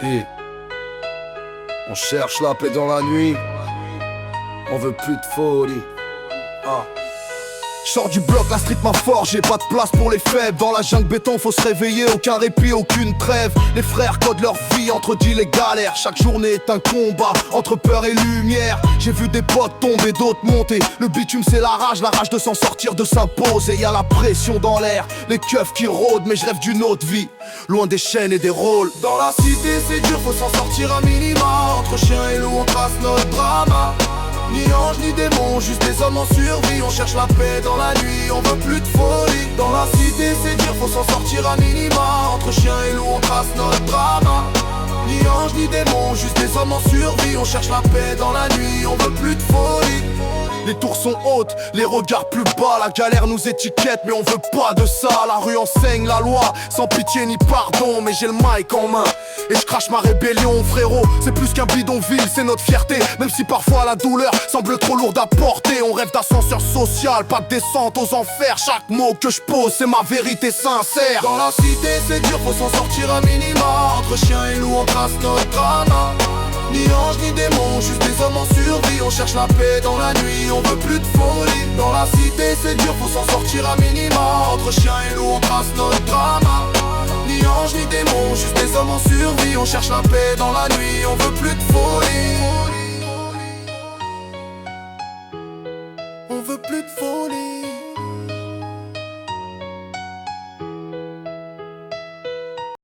Et on cherche la paix dans la nuit. On veut plus de folie. Ah. J'sors du bloc, la street m'a forgé, pas de place pour les faibles. Dans la jungle béton, faut se réveiller, aucun répit, aucune trêve. Les frères codent leur vie entre deals et galères. Chaque journée est un combat entre peur et lumière. J'ai vu des potes tomber, d'autres monter. Le bitume c'est la rage de s'en sortir, de s'imposer. Y'a la pression dans l'air, les keufs qui rôdent. Mais je rêve d'une autre vie, loin des chaînes et des rôles. Dans la cité c'est dur, faut s'en sortir à minima. Entre chiens et loups on trace notre drama. Ni ange ni démon, juste des hommes en survie. On cherche la paix dans la nuit, on veut plus de folie. Dans la cité c'est dur, faut s'en sortir à minima. Entre chiens et loups on trace notre drama. Ni ange ni démon, juste des hommes en survie. On cherche la paix dans la nuit, on veut plus de folie. Les tours sont hautes, les regards plus bas. La galère nous étiquette mais on veut pas de ça. La rue enseigne la loi, sans pitié ni pardon. Mais j'ai le mic en main et je crache ma rébellion, frérot. C'est plus qu'un bidonville, c'est notre fierté. Même si parfois la douleur semble trop lourde à porter. On rêve d'ascenseur social, pas de descente aux enfers. Chaque mot que je pose c'est ma vérité sincère. Dans la cité c'est dur, faut s'en sortir à minima. Entre chiens et loups on trace notre drama. Ni ange ni démon, juste des hommes en survie. On cherche la paix dans la nuit, on veut plus de folie. Dans la cité c'est dur, faut s'en sortir à minima. Entre chiens et loups on trace notre drama. Ni ange ni démon, juste des hommes en survie. On cherche la paix dans la nuit, on veut plus de folie.